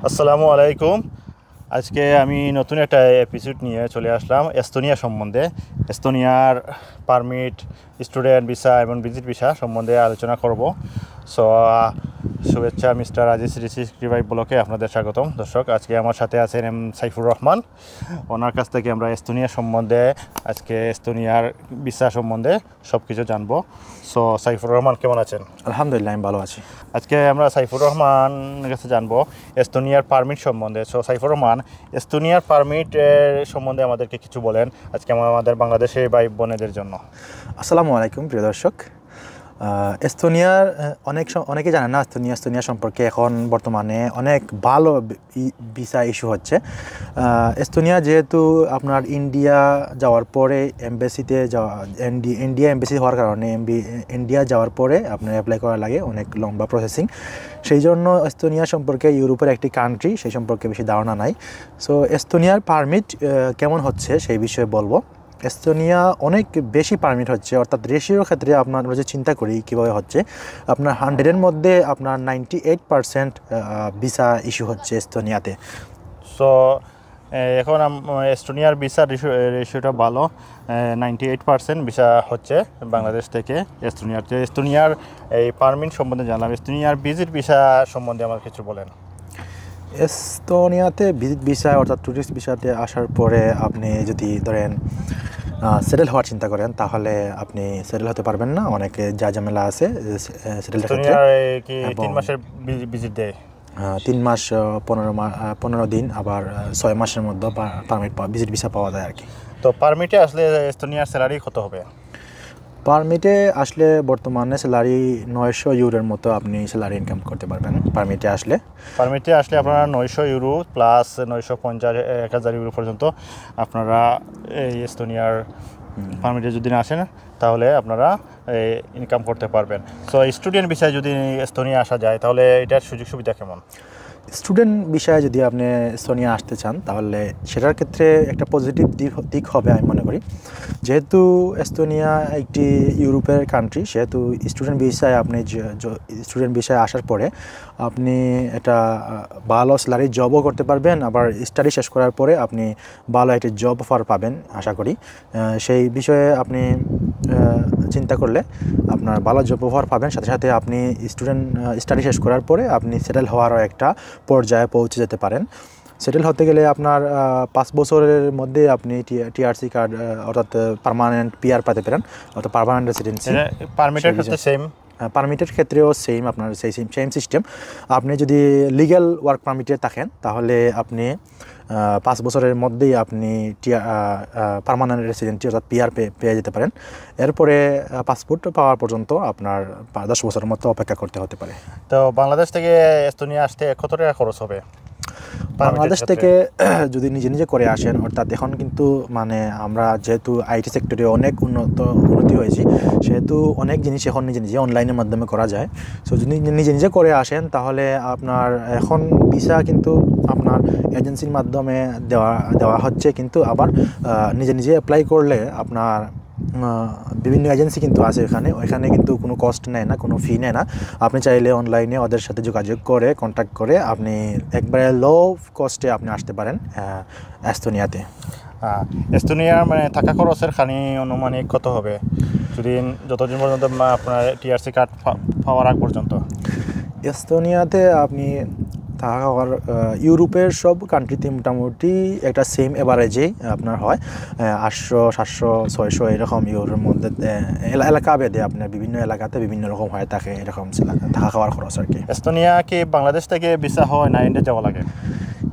আসসালামু আলাইকুম। আজকে আমি নতুন একটা এপিসোড নিয়ে চলে আসলাম এস্তোনিয়া সম্বন্ধে। এস্তোনিয়ার পারমিট, স্টুডেন্ট ভিসা এবং ভিজিট ভিসা সম্বন্ধে আলোচনা করব। সো শুভেচ্ছা মিস্টার আজিজ রিসিভাই ব্লকে আপনাদের স্বাগতম। দর্শক, আজকে আমার সাথে আছেন এম সাইফুর রহমান। ওনার কাছ থেকে আমরা এস্তোনিয়া সম্বন্ধে, আজকে এস্তোনিয়ার ভিসা সম্বন্ধে সব কিছু জানবো। সো সাইফুর রহমান, কেমন আছেন? আলহামদুলিল্লাহ, আমি ভালো আছি। আজকে আমরা সাইফুর রহমানের কাছে জানবো এস্তোনিয়ার পারমিট সম্বন্ধে। সো সাইফুর রহমান, এস্তোনিয়ার পারমিট সম্বন্ধে আমাদেরকে কিছু বলেন আজকে আমাদের বাংলাদেশের ভাই বোনেদের জন্য। আসসালামু আলাইকুম প্রিয় দর্শক। এস্তোনিয়ার অনেকে জানে না এস্তোনিয়া সম্পর্কে এখন বর্তমানে অনেক ভালো ভিসা ইস্যু হচ্ছে। এস্তোনিয়া যেহেতু আপনার ইন্ডিয়া যাওয়ার পরে এমবেসিতে ইন্ডিয়া এমবেসি হওয়ার কারণে ইন্ডিয়া যাওয়ার পরে আপনার অ্যাপ্লাই করা লাগে, অনেক লম্বা প্রসেসিং। সেই জন্য এস্তোনিয়া সম্পর্কে ইউরোপের একটি কান্ট্রি, সেই সম্পর্কে বেশি ধারণা নাই। সো এস্তোনিয়ার পারমিট কেমন হচ্ছে সেই বিষয়ে বলবো। এস্তোনিয়া অনেক বেশি পারমিট হচ্ছে, অর্থাৎ রেশিওর ক্ষেত্রে আমরা যে চিন্তা করি কীভাবে হচ্ছে, আপনার 100-এর মধ্যে আপনার 98% ভিসা ইস্যু হচ্ছে এস্তোনিয়াতে। সো এখন এস্তোনিয়ার ভিসার রেশিওটা ভালো, 98% ভিসা হচ্ছে বাংলাদেশ থেকে এস্তোনিয়াতে। এস্তোনিয়ার এই পারমিট সম্বন্ধে জানলাম। এস্তোনিয়ার ভিজিট ভিসা সম্বন্ধে আমার কিছু বলেন। এস্তোনিয়াতে ভিজিট ভিসা অর্থাৎ ট্যুরিস্ট ভিসাতে আসার পরে আপনি যদি ধরেন সেটেল হওয়ার চিন্তা করেন, তাহলে আপনি সেটেল হতে পারবেন না, অনেকে যা ঝামেলা আছে সেটেলের ক্ষেত্রে। 3 মাসের ভিজিট দেয়? 3 মাস 15 দিন, আবার 6 মাসের মধ্যে পারমিট ভিজিট ভিসা পাওয়া যায় আর কি। তো পারমিটে আসলে এস্তোনিয়ার স্যালারি কত হবে? পারমিটে আসলে বর্তমানে স্যালারি 900 ইউরোর মতো আপনি স্যালারি ইনকাম করতে পারবেন পারমিটে আসলে। আপনারা 900 ইউরো প্লাস 950 1000 ইউরো পর্যন্ত আপনারা এই এস্তোনিয়ার পারমিটে যদি না আসেন তাহলে আপনারা ইনকাম করতে পারবেন। সো স্টুডেন্ট ভিসায় যদি এস্তোনিয়া আসা যায় তাহলে এটার সুযোগ সুবিধা কেমন? স্টুডেন্ট বিষয়ে যদি আপনি এস্তোনিয়া আসতে চান তাহলে সেটার ক্ষেত্রে একটা পজিটিভ দিক হবে আমি মনে করি। যেহেতু এস্তোনিয়া একটি ইউরোপের কান্ট্রি, সেহেতু স্টুডেন্ট ভিসায় আপনি স্টুডেন্ট ভিসায় আসার পরে আপনি একটা ভালো স্যালারি জবও করতে পারবেন, আবার স্টাডি শেষ করার পরে আপনি ভালো একটা জব অফার পাবেন আশা করি। সেই বিষয়ে আপনি চিন্তা করলে আপনার ভালো জব অফার পাবেন, সাথে সাথে আপনি স্টাডি শেষ করার পরে আপনি সেটেল হওয়ারও একটা পর্যায়ে পৌঁছে যেতে পারেন। সেটেল হতে গেলে আপনার 5 বছরের মধ্যে আপনি টিআরসি কার্ড অর্থাৎ পার্মানেন্ট পিআর পেতে পারেন, অর্থাৎ পার্মানেন্ট রেসিডেন্সি। পারমিটের ক্ষেত্রেও সেম, আপনার সেম সিস্টেম। আপনি যদি লিগ্যাল ওয়ার্ক পারমিটে থাকেন তাহলে আপনি 5 বছরের মধ্যেই আপনি পার্মানেন্ট রেসিডেন্সি অর্থাৎ পিআর পেয়ে যেতে পারেন। এরপরে পাসপোর্ট পাওয়ার পর্যন্ত আপনার 10 বছরের মতো অপেক্ষা করতে হতে পারে। তো বাংলাদেশ থেকে এস্তোনিয়া আসতে কত টাকা খরচ হবে? বাংলাদেশ থেকে যদি নিজে করে আসেন, অর্থাৎ এখন কিন্তু মানে আমরা যেহেতু আইটি সেক্টরে অনেক উন্নতি হয়েছি, সেহেতু অনেক জিনিস এখন নিজে অনলাইনের মাধ্যমে করা যায়। সো যদি নিজে করে আসেন তাহলে আপনার এখন ভিসা কিন্তু আপনার এজেন্সির মাধ্যমে দেওয়া হচ্ছে, কিন্তু আবার নিজে অ্যাপ্লাই করলে আপনার বিভিন্ন এজেন্সি কিন্তু আছে ওইখানে কিন্তু কোনো কস্ট নেয় না, কোনো ফি নেয় না। আপনি চাইলে অনলাইনে ওদের সাথে যোগাযোগ করে কন্ট্যাক্ট করে আপনি একবারে লো কস্টে আপনি আসতে পারেন এস্তোনিয়াতে। এস্তোনিয়ার মানে থাকা খরচের খানি অনুমানিক কত হবে যতদিন পর্যন্ত আপনার টিআরসি কার্ড পাওয়ার আগ পর্যন্ত? এস্তোনিয়াতে আপনি থাকার ইউরোপের সব কান্ট্রিতে মোটামুটি একটা সেম এভারেজেই আপনার হয় 800, 700, 600 এরকম ইউরোর মধ্যে। এলাকা ভেদে আপনার বিভিন্ন এলাকাতে বিভিন্ন রকম হয়ে থাকে এরকম থাকা খাওয়ার খরচ আর কি। এস্তোনিয়া কি বাংলাদেশ থেকে ভিসা হয় না ইন্ডিয়া যাওয়া লাগে?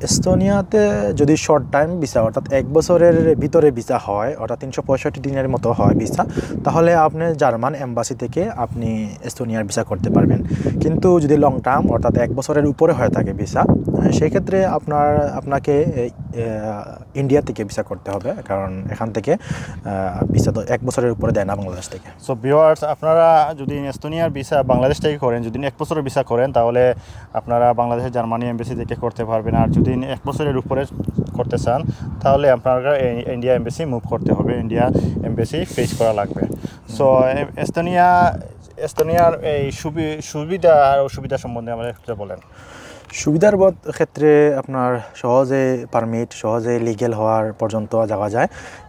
এস্তোনিয়াতে যদি শর্ট টাইম ভিসা অর্থাৎ 1 বছরের ভিতরে ভিসা হয়, অর্থাৎ 365 দিনের মতো হয় ভিসা, তাহলে আপনি জার্মান এম্বাসি থেকে আপনি এস্তোনিয়ার ভিসা করতে পারবেন। কিন্তু যদি লং টার্ম অর্থাৎ 1 বছরের উপরে হয়ে থাকে ভিসা, সেই ক্ষেত্রে আপনাকে ইন্ডিয়া থেকে ভিসা করতে হবে, কারণ এখান থেকে ভিসা তো 1 বছরের উপরে দেয় না বাংলাদেশ থেকে। সো ভিউয়ার্স, আপনারা যদি এস্তোনিয়ার ভিসা বাংলাদেশ থেকে করেন, যদি 1 বছরের ভিসা করেন তাহলে আপনারা বাংলাদেশের জার্মানি এমবেসি থেকে করতে পারবেন। আর যদি 1 বছরের উপরে করতে চান তাহলে আপনারা ইন্ডিয়া এমবেসি মুভ করতে হবে, ইন্ডিয়া এমবেসি ফেস করা লাগবে। সো এস্তোনিয়ার এই সুবিধা আর অসুবিধা সম্বন্ধে আমাদের একটু বলেন। সুবিধার ক্ষেত্রে আপনার সহজে পারমিট, সহজে লিগ্যাল হওয়ার পর্যন্ত যাওয়া যায়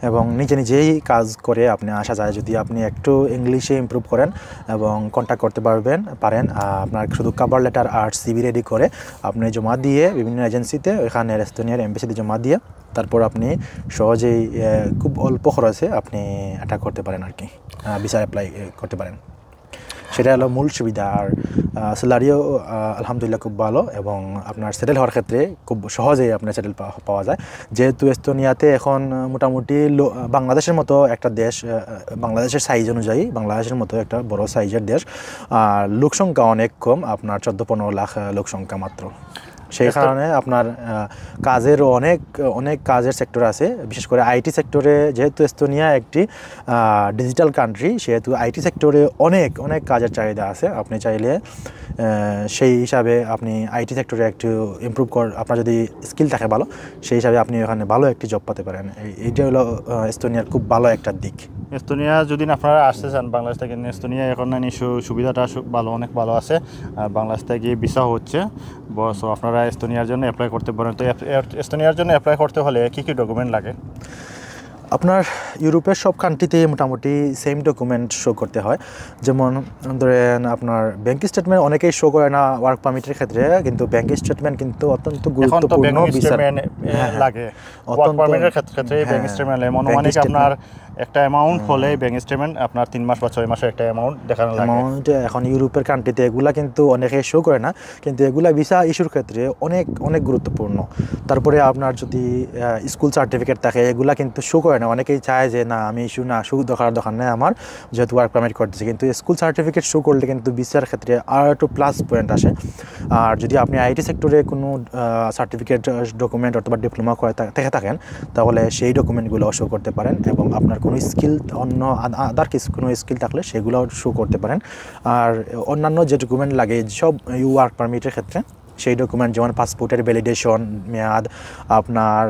এবং নিজেই কাজ করে আপনি আসা যায় যদি আপনি একটু ইংলিশে ইমপ্রুভ করেন এবং কন্ট্যাক্ট করতে পারেন। আপনার শুধু কভার লেটার আর সিভি রেডি করে আপনি জমা দিয়ে বিভিন্ন এজেন্সিতে ওখানে এস্তোনিয়ার এমবাসিতে জমা দিয়ে তারপর আপনি সহজেই খুব অল্প খরচে আপনি এটা করতে পারেন আর কি, ভিসা অ্যাপ্লাই করতে পারেন। সেটা হলো মূল সুবিধা। আর স্যালারিও আলহামদুলিল্লাহ খুব ভালো এবং আপনার সেটেল হওয়ার ক্ষেত্রে খুব সহজেই আপনার সেটেল পাওয়া যায়। যেহেতু এস্তোনিয়াতে এখন মোটামুটি বাংলাদেশের মতো একটা দেশ, বাংলাদেশের সাইজ অনুযায়ী বাংলাদেশের মতো একটা বড় সাইজের দেশ, আর লোকসংখ্যা অনেক কম, আপনার 14-15 লাখ লোকসংখ্যা মাত্র। সেই কারণে আপনার কাজেরও অনেক কাজের সেক্টর আছে, বিশেষ করে আইটি সেক্টরে। যেহেতু এস্তোনিয়া একটি ডিজিটাল কান্ট্রি, সেহেতু আইটি সেক্টরে অনেক কাজের চাহিদা আছে। আপনি চাইলে সেই হিসাবে আপনি আইটি সেক্টরে একটু ইমপ্রুভ আপনার যদি স্কিল থাকে ভালো, সেই হিসাবে আপনি ওখানে ভালো একটি জব পেতে পারেন। এইটা হলো এস্তোনিয়ার খুব ভালো একটা দিক। এস্তোনিয়া যদি আপনারা আসতে চান বাংলাদেশ থেকে, এস্তোনিয়া এখন সুবিধাটা অনেক ভালো আছে। আর বাংলাদেশ থেকে ভিসা হচ্ছে, সো আপনারা এস্তোনিয়ার জন্য অ্যাপ্লাই করতে পারেন। তো এস্তোনিয়ার জন্য অ্যাপ্লাই করতে হলে কী ডকুমেন্ট লাগে? আপনার ইউরোপের সব কান্ট্রিতে মোটামুটি সেম ডকুমেন্ট শো করতে হয়। যেমন ধরেন আপনার ব্যাংক স্টেটমেন্ট অনেকেই শো করে না ওয়ার্ক পারমিটের ক্ষেত্রে, কিন্তু ব্যাংক স্টেটমেন্ট কিন্তু অত্যন্ত গুরুত্বপূর্ণ। লাগে ওয়ার্ক পারমিটের ক্ষেত্রে ব্যাংক স্টেটমেন্ট মানে আপনার একটা অ্যামাউন্ট হলে ব্যাংক স্টেটমেন্ট আপনার 3 মাস বা 6 মাসের একটা অ্যামাউন্ট দেখানো লাগে। অ্যামাউন্ট এখন ইউরোপের কান্ট্রিতে এগুলা কিন্তু অনেকে শো করে না, কিন্তু এগুলা ভিসা ইস্যুর ক্ষেত্রে অনেক গুরুত্বপূর্ণ। তারপরে আপনার যদি স্কুল সার্টিফিকেট থাকে, এগুলা কিন্তু শো করে না। অনেকেই চায় যে না আমি ইস্যু না শো দরকার নেই আমার, যেহেতু ওয়ার্ক পারমিট করতেছি। কিন্তু স্কুল সার্টিফিকেট শো করলে কিন্তু ভিসার ক্ষেত্রে আর একটু প্লাস পয়েন্ট আসে। আর যদি আপনি আইটি সেক্টরে কোনো সার্টিফিকেট ডকুমেন্ট অথবা ডিপ্লোমা করে থাকেন, তাহলে সেই ডকুমেন্টগুলো শো করতে পারেন এবং আপনার কোনো স্কিল আদার কোনো স্কিল থাকলে সেগুলো শো করতে পারেন। আর অন্যান্য যে ডকুমেন্ট লাগে সব ওয়ার্ক পারমিটের ক্ষেত্রে, সেই ডকুমেন্ট যেমন পাসপোর্টের ভ্যালিডেশন মেয়াদ, আপনার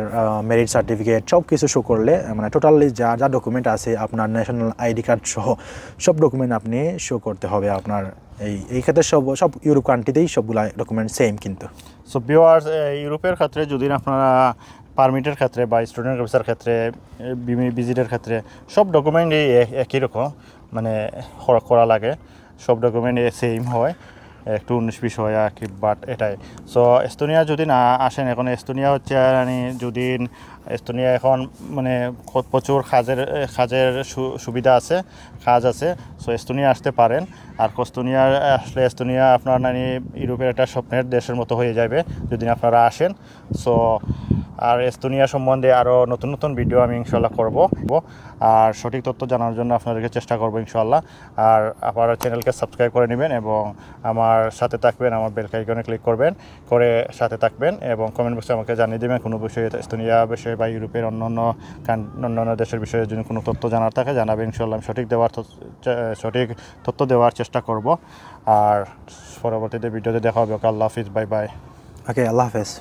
মেরিট সার্টিফিকেট সব কিছু শো করলে, মানে টোটালি যা ডকুমেন্ট আছে আপনার ন্যাশনাল আইডি কার্ড সহ সব ডকুমেন্ট আপনি শো করতে হবে আপনার। এই ক্ষেত্রে সব ইউরোপ কান্ট্রিতেই সবগুলা ডকুমেন্ট সেম। কিন্তু সো ভিউয়ার্স, ইউরোপের ক্ষেত্রে যদি আপনারা পারমিটের ক্ষেত্রে বা স্টুডেন্ট ভিসার ক্ষেত্রে, ভিজিটের ক্ষেত্রে সব ডকুমেন্টই একই রকম মানে করা লাগে। সব ডকুমেন্ট সেম হয়, একটু 19-20 হয় আর কি, বাট এটাই। সো এস্তোনিয়া যদি না আসেন, এখন এস্তোনিয়া হচ্ছে মানে যদি এস্তোনিয়া এখন মানে প্রচুর কাজের সুবিধা আছে, কাজ আছে। সো এস্তোনিয়া আসতে পারেন। আর এস্তোনিয়া আসলে এস্তোনিয়া আপনার মানে ইউরোপের একটা স্বপ্নের দেশের মতো হয়ে যাবে যদি আপনারা আসেন। সো আর এস্তোনিয়া সম্বন্ধে আরও নতুন ভিডিও আমি ইনশাল্লাহ করব, আর সঠিক তথ্য জানার জন্য আপনাদেরকে চেষ্টা করব ইনশাল্লাহ। আর আমার চ্যানেলকে সাবস্ক্রাইব করে নেবেন এবং আমার সাথে থাকবেন, আমার বেল আইকনে ক্লিক করে সাথে থাকবেন এবং কমেন্ট বক্সে আমাকে জানিয়ে দেবেন কোনো বিষয়ে, এস্তোনিয়া বিষয়ে বা ইউরোপের অন্যান্য দেশের বিষয়ে যদি কোনো তথ্য জানার থাকে জানাবেন ইনশাল্লাহ। আমি সঠিক তথ্য দেওয়ার চেষ্টা করব। আর পরবর্তীতে ভিডিওতে দেখা হবে। ওকে, আল্লাহ হাফিজ, বাই বাই। ওকে, আল্লাহ হাফেজ।